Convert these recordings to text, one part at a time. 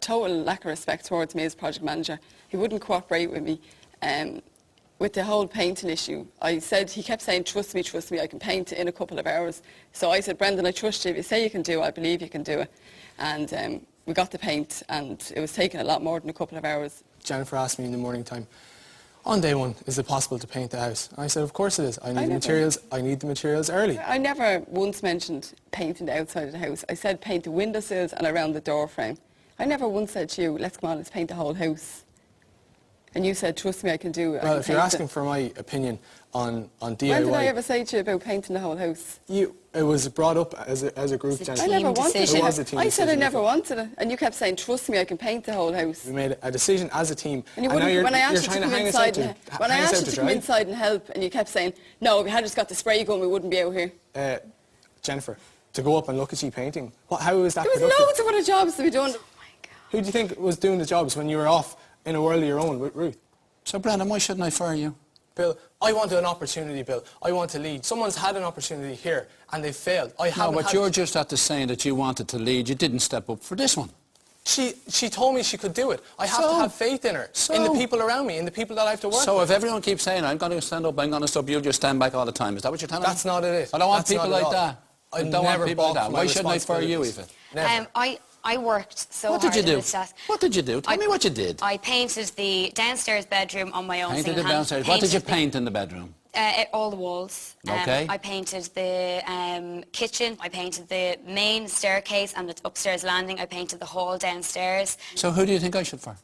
total lack of respect towards me as project manager. He wouldn't cooperate with me. With the whole painting issue, he kept saying, trust me, I can paint in a couple of hours. So I said, Brendan, I trust you. If you say you can do it, I believe you can do it. And we got the paint, and it was taking a lot more than a couple of hours. Jennifer asked me in the morning time, on day one, is it possible to paint the house? And I said, of course it is. I need the materials early. I never once mentioned painting the outside of the house. I said paint the windowsills and around the door frame. I never once said to you, let's come on, let's paint the whole house. And you said, trust me, I can do it. Well, if you're asking for my opinion on DIY... When did I ever say to you about painting the whole house? It was brought up as a group, Jennifer. I never wanted it. It was a team I said I decision. never wanted it. And you kept saying, trust me, I can paint the whole house. We made a decision as a team. And when I asked you to come inside and help, and you kept saying, no, if we had just got the spray gun, we wouldn't be out here. Jennifer, to go up and look at you painting, how was that productive? There was loads of other jobs to be done. Oh my God. Who do you think was doing the jobs when you were off in a world of your own with Ruth? So, Brendan, why shouldn't I fire you? Bill, I wanted an opportunity, Bill. I want to lead. Someone's had an opportunity here, and they've failed. No, but you're just at the saying that you wanted to lead. You didn't step up for this one. She told me she could do it. I have to have faith in her, in the people around me, in the people that I have to work with. So if everyone keeps saying, I'm going to stand up, I'm going to stop, you'll just stand back all the time. Is that what you're telling me? That's not it. I don't want people like that. I don't want people like that. Why shouldn't I fire you, Aoiffe? Never. I worked so hard. What did you do? What did you do? Tell me what you did. I painted the downstairs bedroom on my own. Painted the downstairs. What did you paint in the bedroom? All the walls. Okay. I painted the kitchen. I painted the main staircase and the upstairs landing. I painted the hall downstairs. So who do you think I should fire?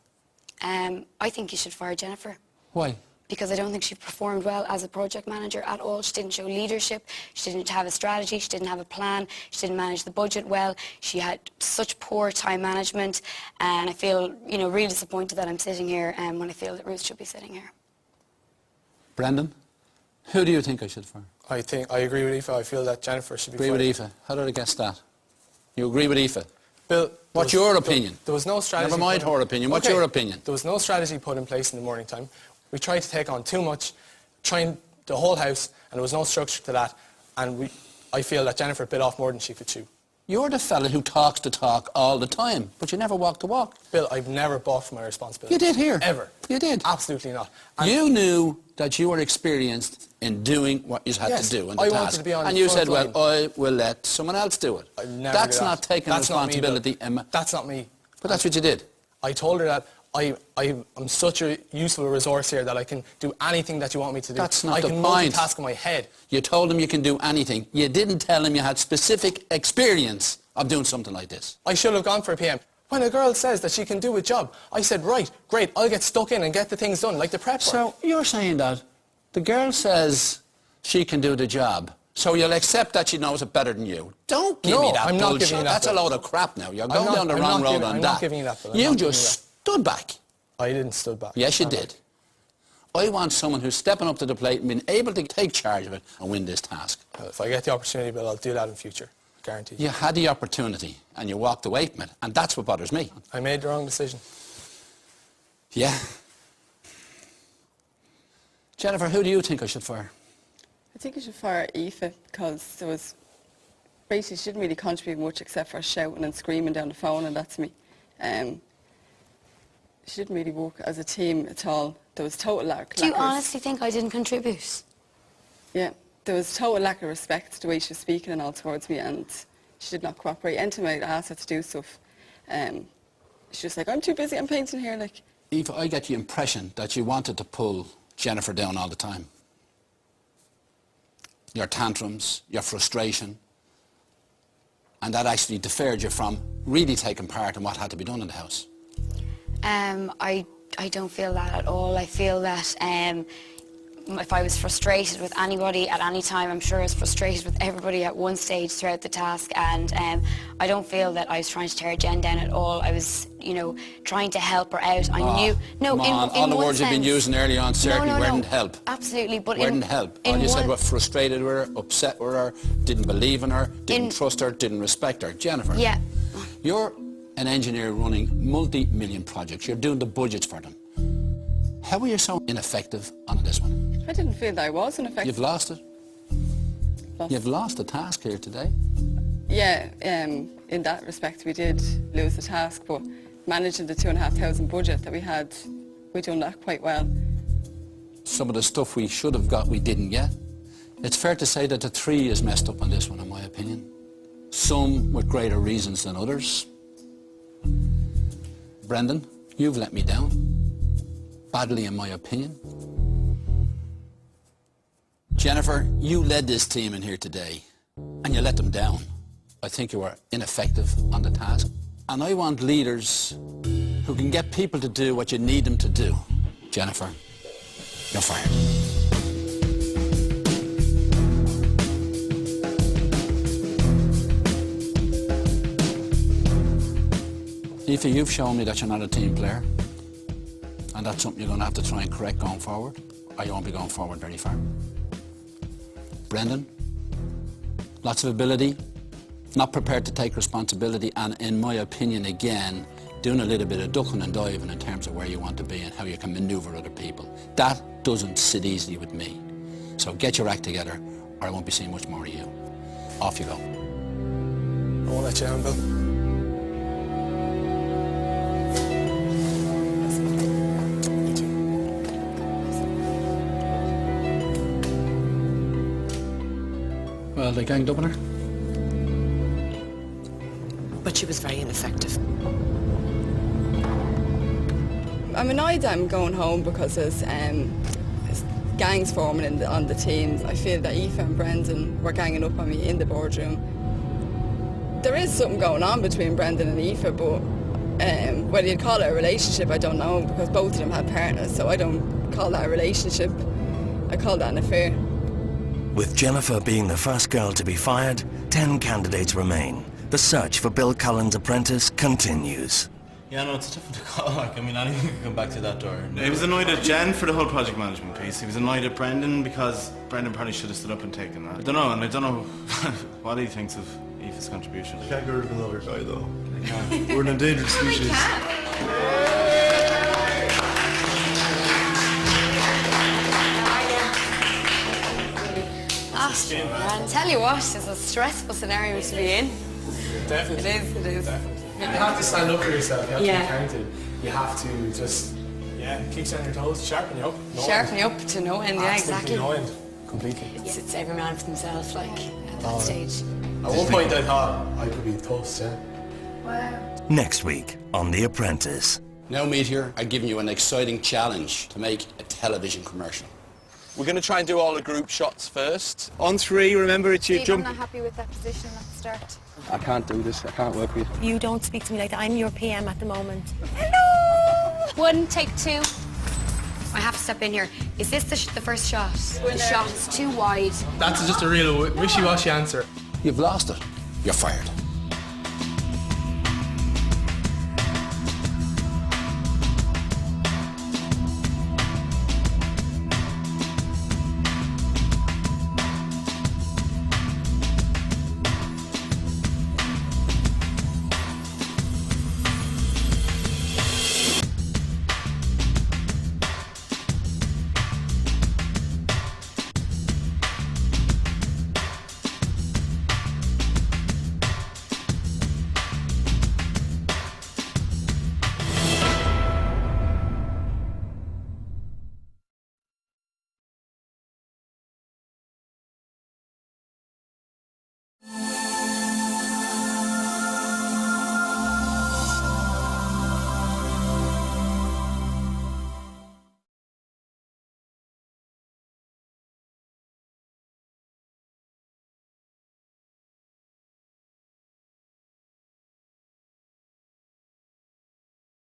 I think you should fire Jennifer. Why? Because I don't think she performed well as a project manager at all. She didn't show leadership, she didn't have a strategy, she didn't have a plan, she didn't manage the budget well, she had such poor time management, and I feel, really disappointed that I'm sitting here when I feel that Ruth should be sitting here. Brendan, who do you think I should fire? I agree with Aoiffe. I feel that Jennifer should be fired. Agree with Aoiffe. How did I guess that? You agree with Aoiffe? Bill, what's your opinion? There was no strategy. Never mind her opinion. What's your opinion? There was no strategy put in place in the morning time. We tried to take on too much, trying the whole house, and there was no structure to that. And I feel that Jennifer bit off more than she could chew. You're the fella who talks the talk all the time, but you never walk the walk. Bill, I've never balked my responsibility. You did here. Ever. You did. Absolutely not. And you knew that you were experienced in doing what you had to do in the task. Wanted to be on and the you front said, line. well, I will let someone else do it. That's not taking responsibility, Emma. That's not me. But that's what you did. I told her that I'm such a useful resource here that I can do anything that you want me to do. That's not the point. I can multitask in my head. You told him you can do anything. You didn't tell him you had specific experience of doing something like this. I should have gone for a PM. When a girl says that she can do a job, I said, right, great, I'll get stuck in and get the things done, like the prep work. So you're saying that the girl says she can do the job, so you'll accept that she knows it better than you. Don't give me that I'm bullshit. not giving you that. That's a load of crap now. You're going down the wrong road on that. I'm not giving you that. You just stood back. I didn't stood back. Yes, you did. I want someone who's stepping up to the plate and being able to take charge of it and win this task. Well, if I get the opportunity, Bill, I'll do that in future. Guaranteed. You had the opportunity and you walked away from it, and that's what bothers me. I made the wrong decision. Yeah. Jennifer, who do you think I should fire? I think you should fire Aoiffe, because there was... Basically, she didn't really contribute much except for shouting and screaming down the phone, and that's me. She didn't really work as a team at all. There was total lack. Do you honestly think I didn't contribute? Yeah, there was total lack of respect the way she was speaking and all towards me, and she did not cooperate. Anytime I asked her to do stuff, she was like, I'm too busy, I'm painting here, like. Aoiffe, I get the impression that you wanted to pull Jennifer down all the time. Your tantrums, your frustration, and that actually deferred you from really taking part in what had to be done in the house. I don't feel that at all. I feel that if I was frustrated with anybody at any time, I'm sure I was frustrated with everybody at one stage throughout the task, and I don't feel that I was trying to tear Jen down at all. I was, trying to help her out. I knew... No, come on, all the words you've been using early on certainly weren't help. Absolutely, but weren't help. All you said was frustrated with her, upset with her, didn't believe in her, didn't trust her, didn't respect her. Jennifer, yeah. You're an engineer running multi-million projects. You're doing the budgets for them. How were you so ineffective on this one? I didn't feel that I was ineffective. You've lost it. You've lost the task here today. Yeah, in that respect we did lose the task, but managing the 2,500 budget that we had, we done that quite well. Some of the stuff we should have got, we didn't get. It's fair to say that the 3 is messed up on this one, in my opinion. Some with greater reasons than others. Brendan, you've let me down. Badly, in my opinion. Jennifer, you led this team in here today, and you let them down. I think you were ineffective on the task. And I want leaders who can get people to do what you need them to do. Jennifer, you're fired. Aoiffe, you've shown me that you're not a team player, and that's something you're going to have to try and correct going forward, or you won't be going forward very far. Brendan, lots of ability, not prepared to take responsibility, and in my opinion, again, doing a little bit of ducking and diving in terms of where you want to be and how you can manoeuvre other people. That doesn't sit easily with me. So get your act together, or I won't be seeing much more of you. Off you go. I won't let you down, Bill. Well, they ganged up on her. But she was very ineffective. I'm annoyed I'm going home because there's gangs forming on the teams. I feel that Aoiffe and Brendan were ganging up on me in the boardroom. There is something going on between Brendan and Aoiffe, but whether you'd call it a relationship, I don't know, because both of them had partners, so I don't call that a relationship. I call that an affair. With Jennifer being the first girl to be fired, 10 candidates remain. The search for Bill Cullen's apprentice continues. Yeah, no, it's a tough one to call. Like, I mean, anyone could come back to that door. He was annoyed at Jen for the whole project management piece. He was annoyed at Brendan because Brendan probably should have stood up and taken that. I don't know, and I don't know what he thinks of Aoife's contribution. Can't get rid of another guy, though. We're an endangered species. I tell you what, it's a stressful scenario to be in. Definitely. It is. Definitely. You have to stand up for yourself. You have Yeah. to be counted. You have to just, keep you on your toes, sharpen you up. Sharpen you up to no end, yeah, exactly. No end. Completely. It's every man for themselves, like, at that stage. At one point I thought I could be toast, yeah. Next week on The Apprentice. Now, Meteor, I've given you an exciting challenge to make a television commercial. We're going to try and do all the group shots first. On 3, remember it's you Steve, jump. I'm not happy with that position at the start. I can't do this. I can't work with you. You don't speak to me like that. I'm your PM at the moment. Hello! 1, take 2. I have to step in here. Is this the first shot? The shot's too wide. That's just a real wishy-washy answer. You've lost it. You're fired.